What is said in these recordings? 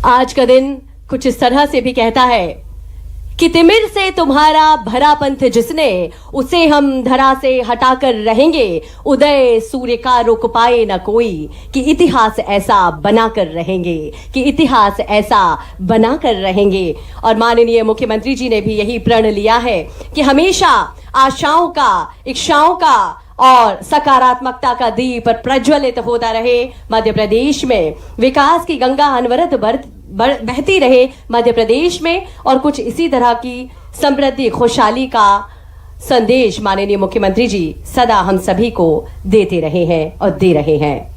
आज का दिन कुछ इस तरह से भी कहता है कि तिमिर से तुम्हारा भरा पंथ जिसने, उसे हम धरा से हटाकर रहेंगे, उदय सूर्य का रोक पाए न कोई, कि इतिहास ऐसा बनाकर रहेंगे, कि इतिहास ऐसा बनाकर रहेंगे। और माननीय मुख्यमंत्री जी ने भी यही प्रण लिया है कि हमेशा आशाओं का, इच्छाओं का और सकारात्मकता का दीप प्रज्वलित होता रहे मध्य प्रदेश में, विकास की गंगा अनवरत बहती रहे मध्य प्रदेश में, और कुछ इसी तरह की समृद्धि खुशहाली का संदेश माननीय मुख्यमंत्री जी सदा हम सभी को देते रहे हैं और दे रहे हैं।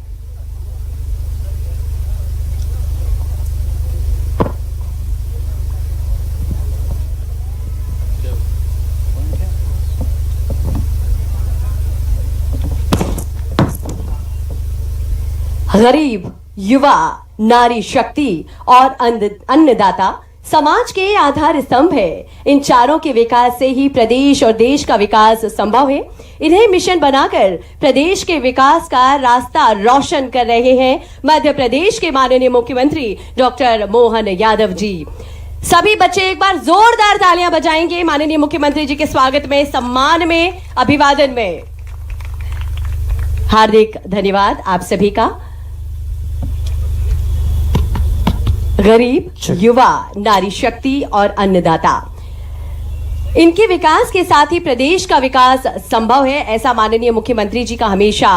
गरीब, युवा, नारी शक्ति और अन्नदाता समाज के आधार स्तंभ है। इन चारों के विकास से ही प्रदेश और देश का विकास संभव है। इन्हें मिशन बनाकर प्रदेश के विकास का रास्ता रोशन कर रहे हैं मध्य प्रदेश के माननीय मुख्यमंत्री डॉक्टर मोहन यादव जी। सभी बच्चे एक बार जोरदार तालियां बजाएंगे माननीय मुख्यमंत्री जी के स्वागत में, सम्मान में, अभिवादन में। हार्दिक धन्यवाद आप सभी का। गरीब, युवा, नारी शक्ति और अन्नदाता, इनके विकास के साथ ही प्रदेश का विकास संभव है, ऐसा माननीय मुख्यमंत्री जी का हमेशा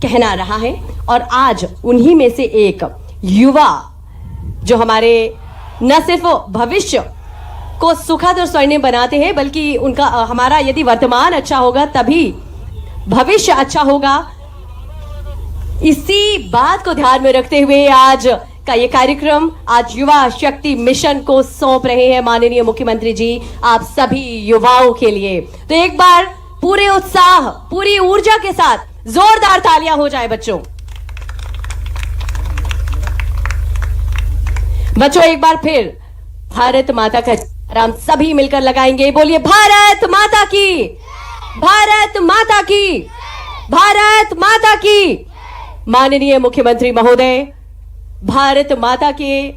कहना रहा है। और आज उन्हीं में से एक युवा जो हमारे न सिर्फ भविष्य को सुखद और स्वर्णिम बनाते हैं, बल्कि उनका हमारा यदि वर्तमान अच्छा होगा तभी भविष्य अच्छा होगा। इसी बात को ध्यान में रखते हुए आज का ये कार्यक्रम, आज युवा शक्ति मिशन को सौंप रहे हैं माननीय मुख्यमंत्री जी आप सभी युवाओं के लिए। तो एक बार पूरे उत्साह, पूरी ऊर्जा के साथ जोरदार तालियां हो जाए बच्चों। बच्चों एक बार फिर भारत माता का हम सभी मिलकर लगाएंगे। बोलिए भारत माता की, भारत माता की, भारत माता की। माननीय मुख्यमंत्री महोदय भारत माता के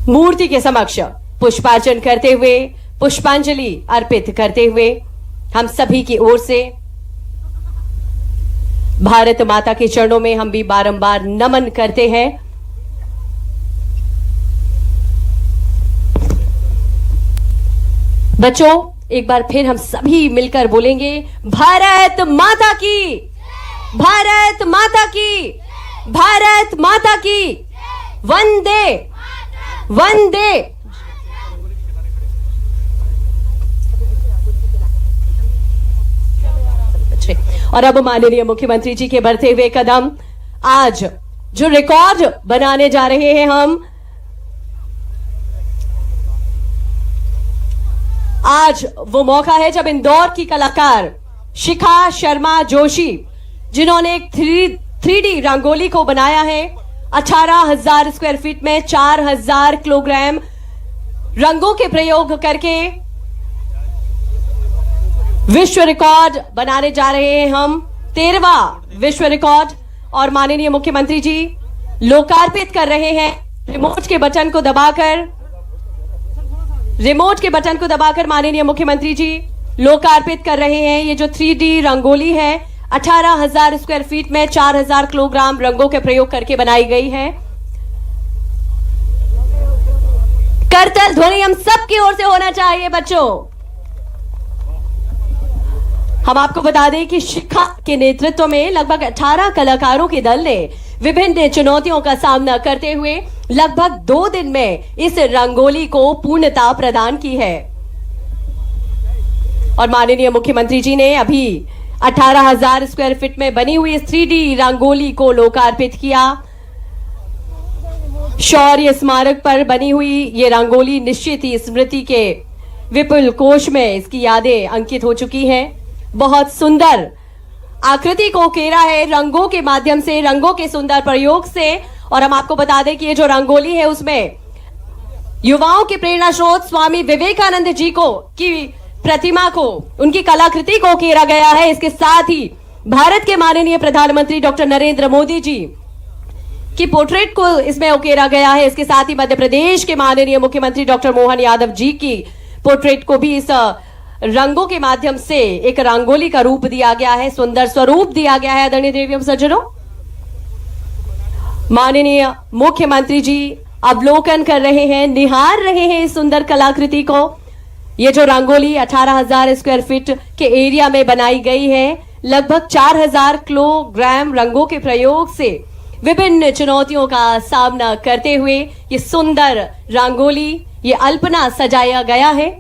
मूर्ति के समक्ष पुष्पार्चन करते हुए, पुष्पांजलि अर्पित करते हुए हम सभी की ओर से भारत माता के चरणों में हम भी बारंबार नमन करते हैं। बच्चों एक बार फिर हम सभी मिलकर बोलेंगे भारत माता की, भारत माता की, भारत माता की, वंदे वंदे। और अब माननीय मुख्यमंत्री जी के बढ़ते हुए कदम, आज जो रिकॉर्ड बनाने जा रहे हैं हम, आज वो मौका है जब इंदौर की कलाकार शिखा शर्मा जोशी, जिन्होंने एक 3D रंगोली को बनाया है, 18,000 स्क्वायर फीट में 4,000 किलोग्राम रंगों के प्रयोग करके विश्व रिकॉर्ड बनाने जा रहे हैं हम, 13वां विश्व रिकॉर्ड। और माननीय मुख्यमंत्री जी लोकार्पित कर रहे हैं रिमोट के बटन को दबाकर, रिमोट के बटन को दबाकर माननीय मुख्यमंत्री जी लोकार्पित कर रहे हैं। ये जो 3D रंगोली है 18,000 स्क्वायर फीट में 4,000 किलोग्राम रंगों के प्रयोग करके बनाई गई है। करतल ध्वनि हम सबकी ओर से होना चाहिए बच्चों। हम आपको बता दें कि शिखा के नेतृत्व में लगभग 18 कलाकारों के दल ने विभिन्न चुनौतियों का सामना करते हुए लगभग 2 दिन में इस रंगोली को पूर्णता प्रदान की है। और माननीय मुख्यमंत्री जी ने अभी 18,000 स्क्वायर फीट में बनी हुई इस 3D रंगोली को लोकार्पित किया। शौर्य स्मारक पर बनी हुई ये रंगोली निश्चित ही स्मृति के विपुल कोश में इसकी यादें अंकित हो चुकी हैं। बहुत सुंदर आकृति को उकेरा है रंगों के माध्यम से, रंगों के सुंदर प्रयोग से। और हम आपको बता दें कि ये जो रंगोली है उसमें युवाओं के प्रेरणा स्रोत स्वामी विवेकानंद जी को की प्रतिमा को, उनकी कलाकृति को उकेरा गया है। इसके साथ ही भारत के माननीय प्रधानमंत्री डॉक्टर नरेंद्र मोदी जी की पोर्ट्रेट को इसमें उकेरा गया है। इसके साथ ही मध्य प्रदेश के माननीय मुख्यमंत्री डॉक्टर मोहन यादव जी की पोर्ट्रेट को भी इस रंगों के माध्यम से एक रंगोली का रूप दिया गया है, सुंदर स्वरूप दिया गया है। आदरणीय देवियों सज्जनों, माननीय मुख्यमंत्री जी अवलोकन कर रहे हैं, निहार रहे हैं इस सुंदर कलाकृति को। ये जो रंगोली 18,000 स्क्वायर फीट के एरिया में बनाई गई है, लगभग 4,000 किलोग्राम रंगों के प्रयोग से विभिन्न चुनौतियों का सामना करते हुए ये सुंदर रंगोली, ये अल्पना सजाया गया है।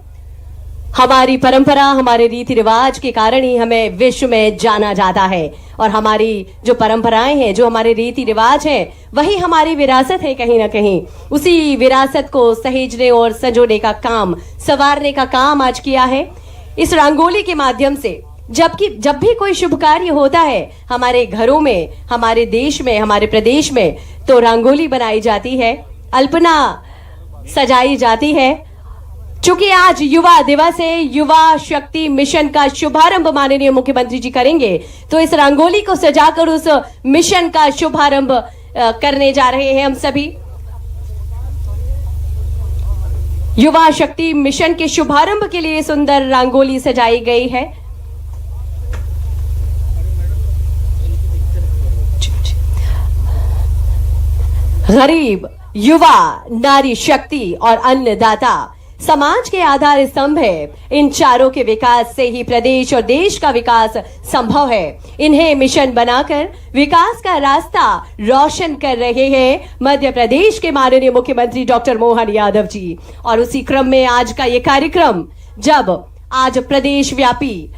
हमारी परंपरा, हमारे रीति रिवाज के कारण ही हमें विश्व में जाना जाता है और हमारी जो परंपराएं हैं, जो हमारे रीति रिवाज हैं, वही हमारी विरासत है। कहीं ना कहीं उसी विरासत को सहेजने और संजोने का काम, संवारने का काम आज किया है इस रंगोली के माध्यम से। जब भी कोई शुभ कार्य होता है हमारे घरों में, हमारे देश में, हमारे प्रदेश में, तो रंगोली बनाई जाती है, अल्पना सजाई जाती है। चूंकि आज युवा दिवस है, युवा शक्ति मिशन का शुभारंभ माननीय मुख्यमंत्री जी करेंगे, तो इस रंगोली को सजाकर उस मिशन का शुभारंभ करने जा रहे हैं हम सभी। युवा शक्ति मिशन के शुभारंभ के लिए सुंदर रंगोली सजाई गई है। गरीब, युवा, नारी शक्ति और अन्नदाता समाज के आधार स्तंभ है। इन चारों के विकास से ही प्रदेश और देश का विकास संभव है। इन्हें मिशन बनाकर विकास का रास्ता रोशन कर रहे हैं मध्य प्रदेश के माननीय मुख्यमंत्री डॉक्टर मोहन यादव जी। और उसी क्रम में आज का ये कार्यक्रम, जब आज प्रदेश व्यापी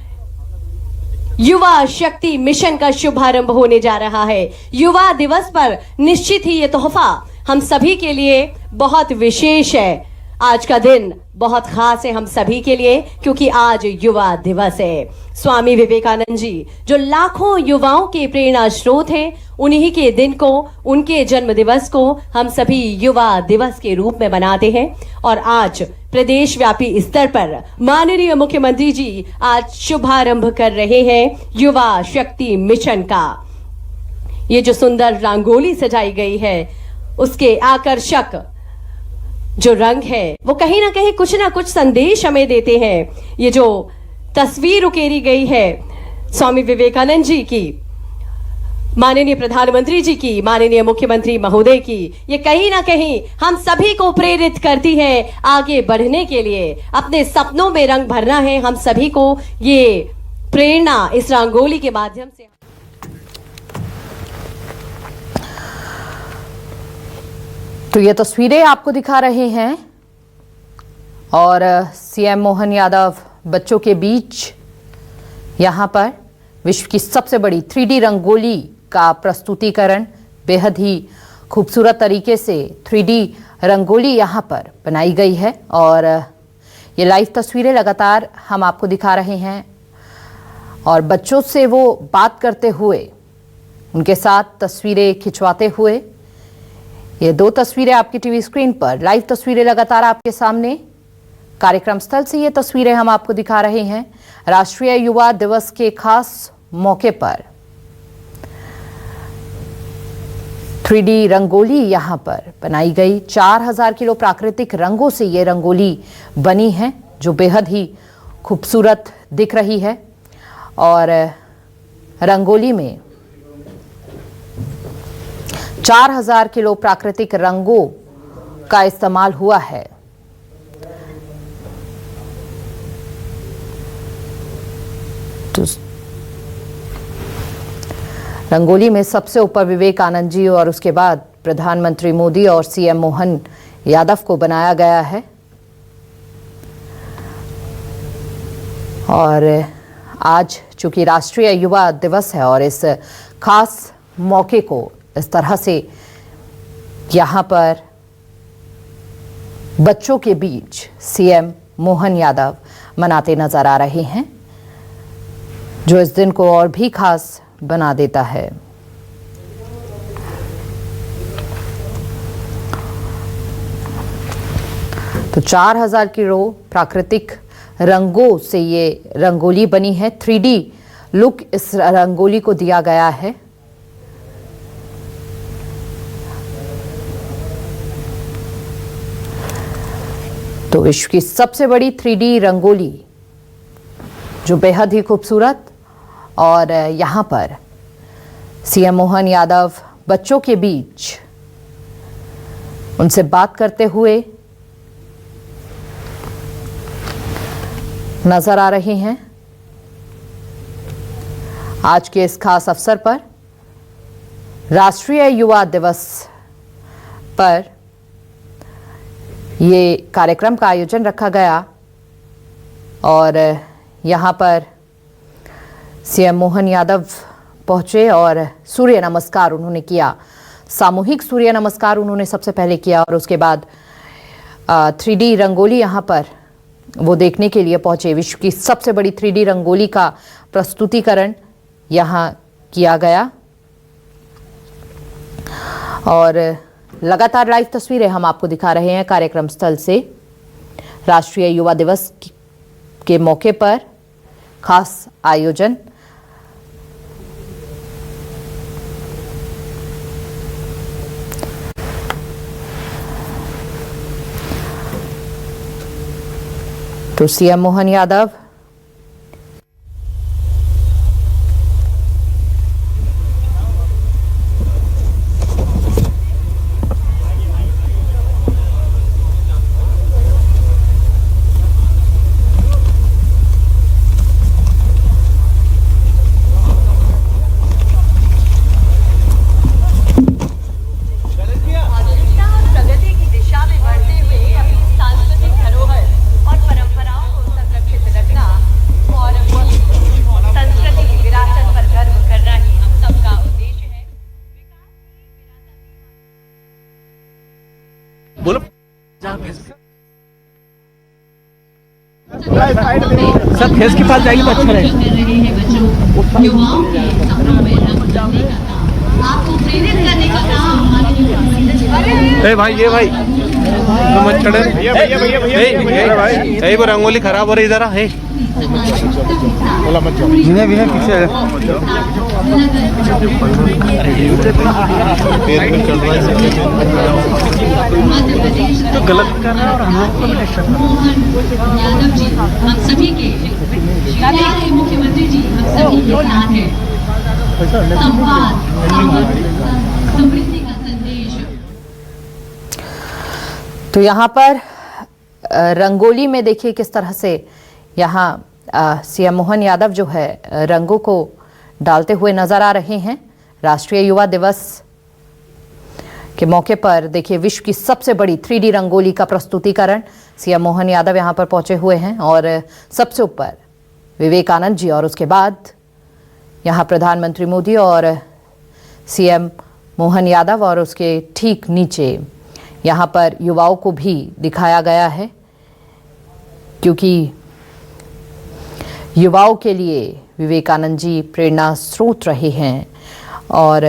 युवा शक्ति मिशन का शुभारंभ होने जा रहा है, युवा दिवस पर निश्चित ही ये तोहफा हम सभी के लिए बहुत विशेष है। आज का दिन बहुत खास है हम सभी के लिए, क्योंकि आज युवा दिवस है। स्वामी विवेकानंद जी जो लाखों युवाओं के प्रेरणा स्रोत हैं, उन्हीं के दिन को, उनके जन्म दिवस को हम सभी युवा दिवस के रूप में मनाते हैं। और आज प्रदेश व्यापी स्तर पर माननीय मुख्यमंत्री जी आज शुभारंभ कर रहे हैं युवा शक्ति मिशन का। ये जो सुंदर रंगोली सजाई गई है, उसके आकर्षक जो रंग है वो कहीं ना कुछ संदेश हमें देते हैं। ये जो तस्वीर उकेरी गई है स्वामी विवेकानंद जी की, माननीय प्रधानमंत्री जी की, माननीय मुख्यमंत्री महोदय की, ये कहीं ना कहीं हम सभी को प्रेरित करती है आगे बढ़ने के लिए। अपने सपनों में रंग भरना है हम सभी को, ये प्रेरणा इस रंगोली के माध्यम से। तो ये तस्वीरें आपको दिखा रहे हैं और सीएम मोहन यादव बच्चों के बीच यहाँ पर विश्व की सबसे बड़ी 3D रंगोली का प्रस्तुतिकरण, बेहद ही खूबसूरत तरीके से 3D रंगोली यहाँ पर बनाई गई है। और ये लाइव तस्वीरें लगातार हम आपको दिखा रहे हैं और बच्चों से वो बात करते हुए, उनके साथ तस्वीरें खिंचवाते हुए। ये दो तस्वीरें आपकी टीवी स्क्रीन पर, लाइव तस्वीरें लगातार आपके सामने कार्यक्रम स्थल से ये तस्वीरें हम आपको दिखा रहे हैं। राष्ट्रीय युवा दिवस के खास मौके पर 3D रंगोली यहां पर बनाई गई। 4,000 किलो प्राकृतिक रंगों से ये रंगोली बनी है, जो बेहद ही खूबसूरत दिख रही है। और रंगोली में 4,000 किलो प्राकृतिक रंगों का इस्तेमाल हुआ है। तो रंगोली में सबसे ऊपर विवेकानंद जी और उसके बाद प्रधानमंत्री मोदी और सीएम मोहन यादव को बनाया गया है। और आज चूंकि राष्ट्रीय युवा दिवस है और इस खास मौके को इस तरह से यहाँ पर बच्चों के बीच सीएम मोहन यादव मनाते नजर आ रहे हैं, जो इस दिन को और भी खास बना देता है। तो 4,000 किलो प्राकृतिक रंगों से ये रंगोली बनी है। 3D लुक इस रंगोली को दिया गया है। तो विश्व की सबसे बड़ी 3D रंगोली जो बेहद ही खूबसूरत, और यहाँ पर सीएम मोहन यादव बच्चों के बीच उनसे बात करते हुए नजर आ रहे हैं। आज के इस खास अवसर पर राष्ट्रीय युवा दिवस पर ये कार्यक्रम का आयोजन रखा गया और यहाँ पर सीएम मोहन यादव पहुंचे और सूर्य नमस्कार उन्होंने किया। सामूहिक सूर्य नमस्कार उन्होंने सबसे पहले किया और उसके बाद 3D रंगोली यहाँ पर वो देखने के लिए पहुंचे। विश्व की सबसे बड़ी 3D रंगोली का प्रस्तुतिकरण यहाँ किया गया और लगातार लाइव तस्वीरें हम आपको दिखा रहे हैं कार्यक्रम स्थल से। राष्ट्रीय युवा दिवस के मौके पर खास आयोजन। तो सीएम मोहन यादव बोलो सब फेस के पास जाएगी तो अच्छा रहेगा। ए भाई ये भाई मत चढ़े भैया वो रंगोली खराब हो रही इधर है जिन्हें भी है पीछे तो गलत कर रहा है और हम लोग को यादव जी हम सभी के मुख्यमंत्री जी हम सभी के साथ हैं। संवाद समृद्धि का संदेश। तो यहाँ पर रंगोली में देखिए किस तरह से यहाँ सीएम मोहन यादव जो है रंगों को डालते हुए नजर आ रहे हैं। राष्ट्रीय युवा दिवस के मौके पर देखिए विश्व की सबसे बड़ी 3D रंगोली का प्रस्तुतिकरण सीएम मोहन यादव यहाँ पर पहुंचे हुए हैं और सबसे ऊपर विवेकानंद जी और उसके बाद यहाँ प्रधानमंत्री मोदी और सीएम मोहन यादव और उसके ठीक नीचे यहाँ पर युवाओं को भी दिखाया गया है, क्योंकि युवाओं के लिए विवेकानंद जी प्रेरणा स्रोत रहे हैं। और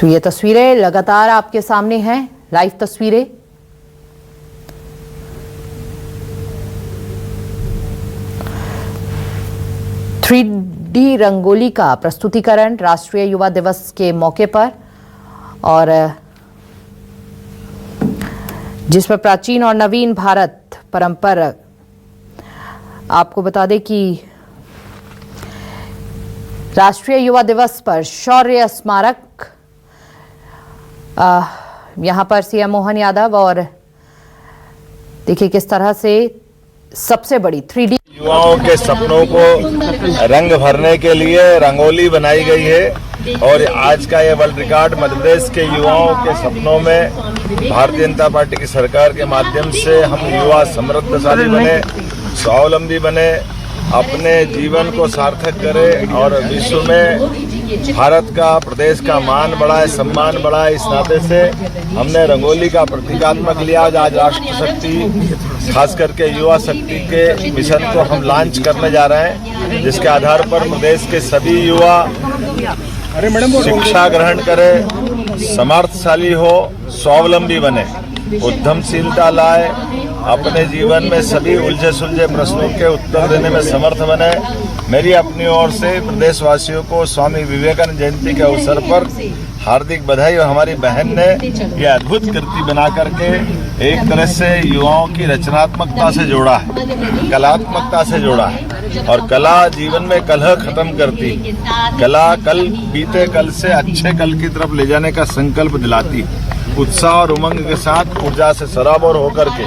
तो ये तस्वीरें लगातार आपके सामने हैं, लाइव तस्वीरें। थ्री डी रंगोली का प्रस्तुतिकरण राष्ट्रीय युवा दिवस के मौके पर और जिस पर प्राचीन और नवीन भारत परंपरा। आपको बता दें कि राष्ट्रीय युवा दिवस पर शौर्य स्मारक यहाँ पर सीएम मोहन यादव और देखिए किस तरह से सबसे बड़ी 3D युवाओं के सपनों को रंग भरने के लिए रंगोली बनाई गई है और आज का ये वर्ल्ड रिकॉर्ड मध्य प्रदेश के युवाओं के सपनों में भारतीय जनता पार्टी की सरकार के माध्यम से हम युवा समृद्धशाली बने, स्वावलंबी बने, अपने जीवन को सार्थक करें और विश्व में भारत का प्रदेश का मान बढ़ाए, सम्मान बढ़ाए। इस नाते से हमने रंगोली का प्रतीकात्मक लिया। आज राष्ट्र शक्ति खास करके युवा शक्ति के मिशन को हम लॉन्च करने जा रहे हैं, जिसके आधार पर प्रदेश के सभी युवा शिक्षा ग्रहण करें, समर्थशाली हो, स्वावलंबी बने, उद्यमशीलता लाए, अपने जीवन में सभी उलझे सुलझे प्रश्नों के उत्तर देने में समर्थ बने। मेरी अपनी ओर से प्रदेशवासियों को स्वामी विवेकानंद जयंती के अवसर पर हार्दिक बधाई। और हमारी बहन ने यह अद्भुत कृति बना करके एक तरह से युवाओं की रचनात्मकता से जोड़ा है, कलात्मकता से जोड़ा है। और कला जीवन में कलह खत्म करती, कला कल बीते कल से अच्छे कल की तरफ ले जाने का संकल्प दिलाती। उत्साह और उमंग के साथ ऊर्जा से सराबोर होकर के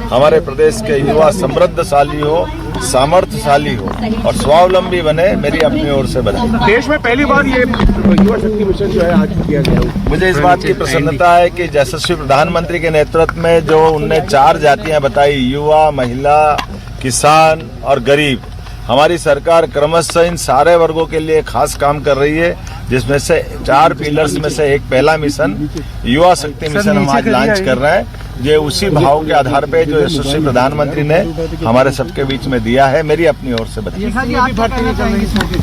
हमारे प्रदेश के युवा समृद्धशाली हो, सामर्थ्यशाली हो और स्वावलंबी बने, मेरी अपनी ओर से बधाई। देश में पहली बार ये युवा शक्ति मिशन जो है आज किया गया। मुझे इस बात की प्रसन्नता है कि यशस्वी प्रधानमंत्री के नेतृत्व में जो उनने 4 जातियां बताई, युवा, महिला, किसान और गरीब, हमारी सरकार क्रमशः इन सारे वर्गों के लिए खास काम कर रही है, जिसमें से 4 पिलर्स में से एक पहला मिशन युवा शक्ति मिशन हम आज लॉन्च कर रहे हैं। ये उसी भाव के आधार पे जो यशस्वी प्रधानमंत्री ने हमारे सबके बीच में दिया है, मेरी अपनी ओर से बधाई।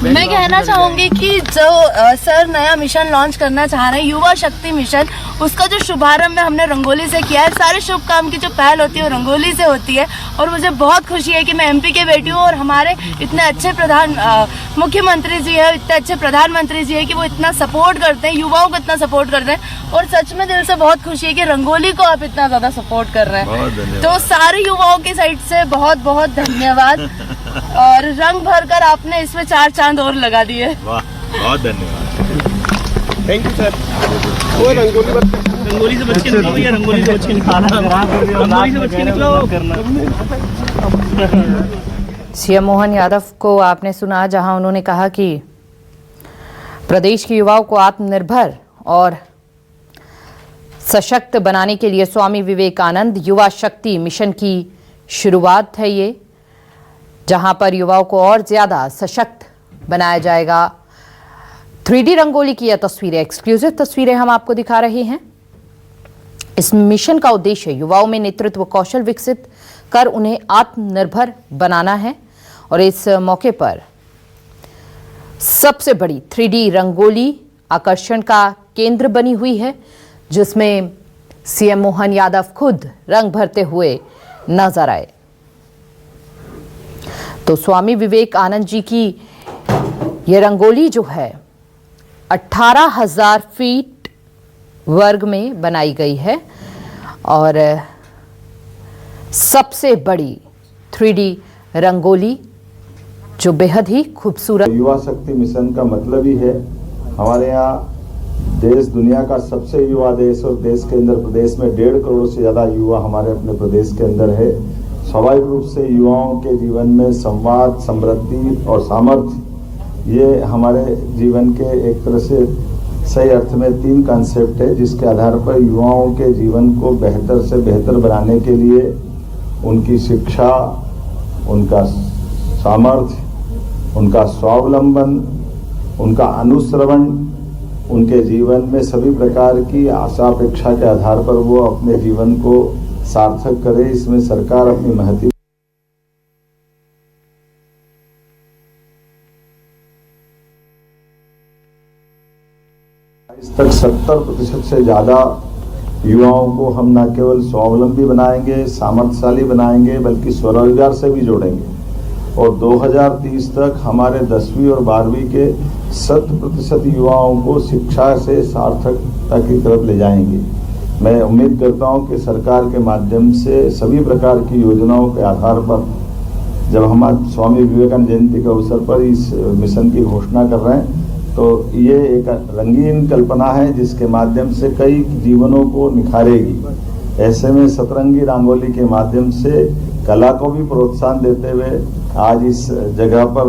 मैं कहना चाहूंगी कि जो सर नया मिशन लॉन्च करना चाह रहे हैं, युवा शक्ति मिशन, उसका जो शुभारंभ हमने रंगोली से किया है। सारे शुभ काम की जो पहल होती है वो रंगोली से होती है और मुझे बहुत खुशी है कि मैं एमपी के बेटी हूँ और हमारे इतने अच्छे मुख्यमंत्री जी है, इतने अच्छे प्रधानमंत्री जी है कि वो इतना सपोर्ट करते हैं, युवाओं को इतना सपोर्ट करते हैं। और सच में दिल से बहुत खुशी है कि रंगोली को आप इतना ज्यादा सपोर्ट कर रहे हैं। तो सारे युवाओं की साइड से बहुत बहुत धन्यवाद। और रंग भर कर आपने इसमें 4 चांद और लगा दिए। वाह, बहुत धन्यवाद। Thank you sir. वो रंगोली से बच के निकलो भैया, रंगोली से बच के निकलो। सीएम मोहन यादव को आपने सुना, जहां उन्होंने कहा कि प्रदेश के युवाओं को आत्मनिर्भर और सशक्त बनाने के लिए स्वामी विवेकानंद युवा शक्ति मिशन की शुरुआत है ये, जहां पर युवाओं को और ज़्यादा सशक्त बनाया जाएगा। 3D रंगोली की यह तस्वीरें, एक्सक्लूसिव तस्वीरें हम आपको दिखा रहे हैं। इस मिशन का उद्देश्य युवाओं में नेतृत्व कौशल विकसित कर उन्हें आत्मनिर्भर बनाना है। और इस मौके पर सबसे बड़ी 3D रंगोली आकर्षण का केंद्र बनी हुई है, जिसमें सीएम मोहन यादव खुद रंग भरते हुए नजर आए। तो स्वामी विवेकानंद जी की यह रंगोली जो है 18,000 फीट वर्ग में बनाई गई है और सबसे बड़ी 3D रंगोली जो बेहद ही खूबसूरत। युवा शक्ति मिशन का मतलब ही है हमारे यहाँ देश दुनिया का सबसे युवा देश और देश के अंदर प्रदेश में 1.5 करोड़ से ज्यादा युवा हमारे अपने प्रदेश के अंदर है। स्वाभाविक रूप से युवाओं के जीवन में संवाद, समृद्धि और सामर्थ्य, ये हमारे जीवन के एक तरह से सही अर्थ में 3 कॉन्सेप्ट है, जिसके आधार पर युवाओं के जीवन को बेहतर से बेहतर बनाने के लिए उनकी शिक्षा, उनका सामर्थ्य, उनका स्वावलंबन, उनका अनुश्रवण, उनके जीवन में सभी प्रकार की आशा अपेक्षा के आधार पर वो अपने जीवन को सार्थक करे, इसमें सरकार अपनी महती तक 70% से ज्यादा युवाओं को हम न केवल स्वावलंबी बनाएंगे, सामर्थ्यशाली बनाएंगे, बल्कि स्वरोजगार से भी जोड़ेंगे। और 2030 तक हमारे 10वीं और 12वीं के 100% युवाओं को शिक्षा से सार्थकता की तरफ ले जाएंगे। मैं उम्मीद करता हूं कि सरकार के माध्यम से सभी प्रकार की योजनाओं के आधार पर जब हम आज स्वामी विवेकानंद जयंती के अवसर पर इस मिशन की घोषणा कर रहे हैं, तो ये एक रंगीन कल्पना है जिसके माध्यम से कई जीवनों को निखारेगी। ऐसे में सतरंगी रंगोली के माध्यम से कला को भी प्रोत्साहन देते हुए आज इस जगह पर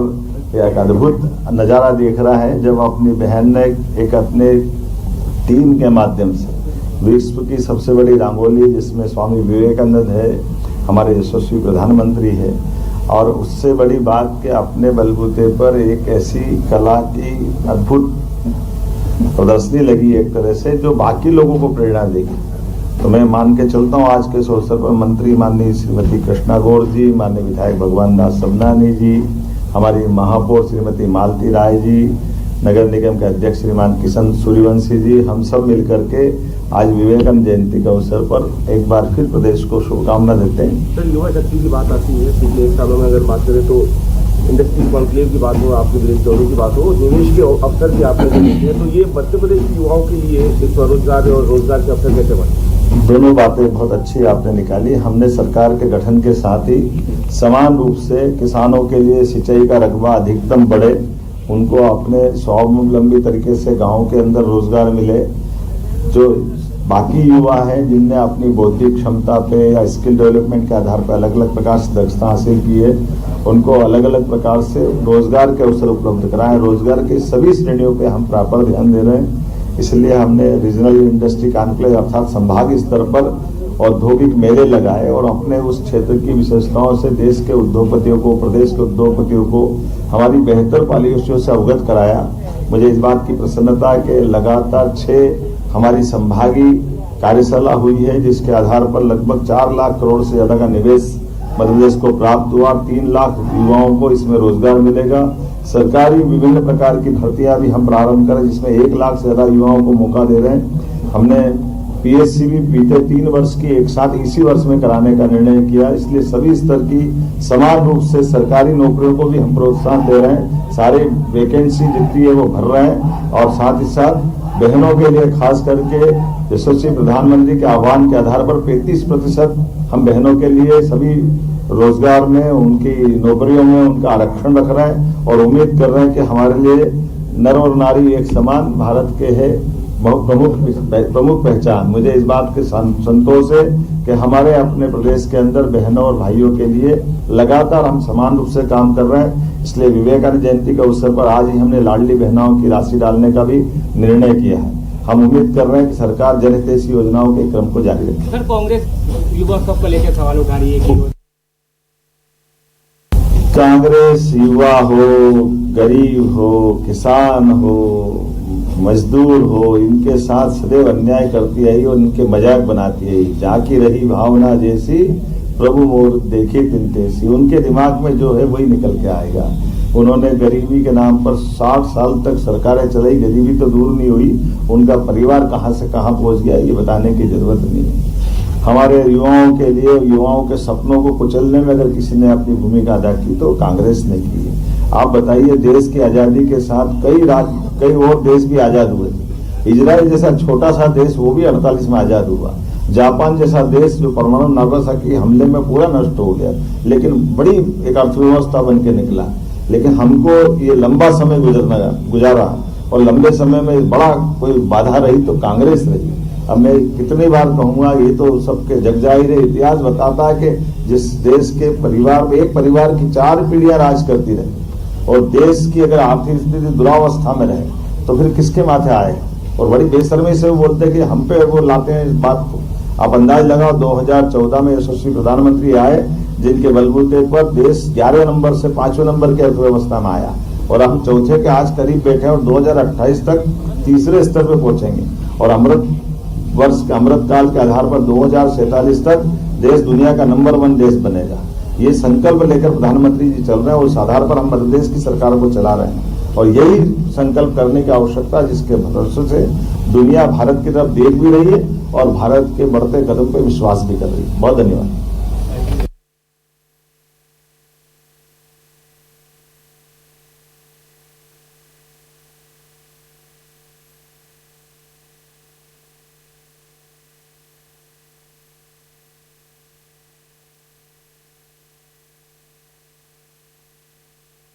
एक अद्भुत नज़ारा देख रहा है, जब अपनी बहन ने एक अपने टीम के माध्यम से विश्व की सबसे बड़ी रंगोली, जिसमें स्वामी विवेकानंद है, हमारे यशस्वी प्रधानमंत्री है, और उससे बड़ी बात कि अपने बलबूते पर एक ऐसी कला की अद्भुत प्रदर्शनी लगी एक तरह से, जो बाकी लोगों को प्रेरणा देगी। तो मैं मान के चलता हूँ आज के इस अवसर पर मंत्री माननीय श्रीमती कृष्णा गौर जी, माननीय विधायक भगवान दास सबनानी जी, हमारी महापौर श्रीमती मालती राय जी, नगर निगम के अध्यक्ष श्रीमान किशन सूर्यवंशी जी, हम सब मिलकर के आज विवेकानंद जयंती के अवसर पर एक बार फिर प्रदेश को शुभकामना देते हैं। सर, युवा शक्ति की बात आती है, पिछले 1 सालों में अगर बात करें तो इंडस्ट्री कॉन्क्लेव की बात हो, आपके विदेश दौरे की बात हो, निवेश के अवसर भी आपने जो देखे हैं, तो ये मध्य प्रदेश के युवाओं के लिए एक स्वरोजगार और रोजगार के अवसर कैसे बने? दोनों बातें बहुत अच्छी आपने निकाली। हमने सरकार के गठन के साथ ही समान रूप से किसानों के लिए सिंचाई का रकबा अधिकतम बढ़े, उनको अपने स्वावलंबी तरीके से गांव के अंदर रोजगार मिले। जो बाकी युवा हैं जिनने अपनी बौद्धिक क्षमता पे या स्किल डेवलपमेंट के आधार पर अलग अलग प्रकार से दक्षता हासिल की है, उनको अलग अलग प्रकार से रोजगार के अवसर उपलब्ध कराएं। रोजगार की सभी श्रेणियों पे हम प्रॉपर ध्यान दे रहे हैं। इसलिए हमने रीजनल इंडस्ट्री कॉन्क्लेव अर्थात संभागीय स्तर पर औद्योगिक मेले लगाए और अपने उस क्षेत्र की विशेषताओं से देश के उद्योगपतियों को, प्रदेश के उद्योगपतियों को हमारी बेहतर पॉलिसियों से अवगत कराया। मुझे इस बात की प्रसन्नता है कि लगातार 6 हमारी संभागीय कार्यशाला हुई है, जिसके आधार पर लगभग 4 लाख करोड़ से ज्यादा का निवेश मध्य प्रदेश को प्राप्त हुआ। 3 लाख युवाओं को इसमें रोजगार मिलेगा। सरकारी विभिन्न प्रकार की भर्तियां भी हम प्रारंभ करें, जिसमें 1 लाख से ज्यादा युवाओं को मौका दे रहे हैं। हमने पीएससी भी बीते 3 वर्ष की एक साथ इसी वर्ष में कराने का निर्णय किया। इसलिए सभी स्तर की समान रूप से सरकारी नौकरियों को भी हम प्रोत्साहन दे रहे हैं। सारे वैकेंसी जितनी है वो भर रहे हैं और साथ ही साथ बहनों के लिए खास करके यशस्वी प्रधानमंत्री के आह्वान के आधार पर 35% हम बहनों के लिए सभी रोजगार में, उनकी नौकरियों में उनका आरक्षण रख रहे हैं और उम्मीद कर रहे हैं कि हमारे लिए नर और नारी एक समान भारत के है प्रमुख पहचान। मुझे इस बात के संतोष है कि हमारे अपने प्रदेश के अंदर बहनों और भाइयों के लिए लगातार हम समान रूप से काम कर रहे हैं। इसलिए विवेकानंद जयंती के अवसर पर आज ही हमने लाडली बहनाओं की राशि डालने का भी निर्णय किया है। हम उम्मीद कर रहे हैं कि सरकार जनहितैषी योजनाओं के क्रम को जारी रखेगी। सर, कांग्रेस युवा कप को लेकर सवाल उठा रही है कि कांग्रेस युवा हो, गरीब हो, किसान हो, मजदूर हो, इनके साथ सदैव अन्याय करती आई और इनके मजाक बनाती आई। जाकी रही भावना जैसी प्रभु मोर देखे तिनतेसी। उनके दिमाग में जो है वही निकल के आएगा। उन्होंने गरीबी के नाम पर 60 साल तक सरकारें चलाई, गरीबी तो दूर नहीं हुई, उनका परिवार कहां से कहां पहुंच गया ये बताने की जरूरत नहीं है। हमारे युवाओं के लिए, युवाओं के सपनों को कुचलने में अगर किसी ने अपनी भूमिका अदा की तो कांग्रेस ने की है। आप बताइए, देश की आजादी के साथ कई और देश भी आजाद हुए थे। इजराइल जैसा छोटा सा देश वो भी 48 में आजाद हुआ। जापान जैसा देश जो परमाणु नागासाकी हमले में पूरा नष्ट हो गया, लेकिन बड़ी एक अर्थव्यवस्था बन के निकला। लेकिन हमको ये लंबा समय गुजारा और लंबे समय में बड़ा कोई बाधा रही तो कांग्रेस रही। अब मैं कितनी बार कहूंगा, ये तो सबके जगजाहिर इतिहास बताता है कि जिस देश के परिवार में एक परिवार की 4 पीढ़ियां राज करती रही और देश की अगर आर्थिक स्थिति दुरावस्था में रहे तो फिर किसके माथे आए। और बड़ी बेशर्मी से वो बोलते हैं कि हम पे वो लाते हैं इस बात को। आप अंदाज लगाओ, 2014 में यशस्वी प्रधानमंत्री आए जिनके बलबूते पर देश 11 नंबर से 5वें नंबर की अर्थव्यवस्था में आया और हम चौथे के आज करीब बैठे और 2028 तक तीसरे स्तर पे पहुंचेंगे और अमृत काल के आधार पर 2047 तक देश दुनिया का नंबर 1 देश बनेगा। ये संकल्प लेकर प्रधानमंत्री जी चल रहे हैं और इस आधार पर हम मध्य प्रदेश की सरकार को चला रहे हैं और यही संकल्प करने की आवश्यकता जिसके भरोसे से दुनिया भारत की तरफ देख भी रही है और भारत के बढ़ते कदम पे विश्वास भी कर रही है। बहुत धन्यवाद।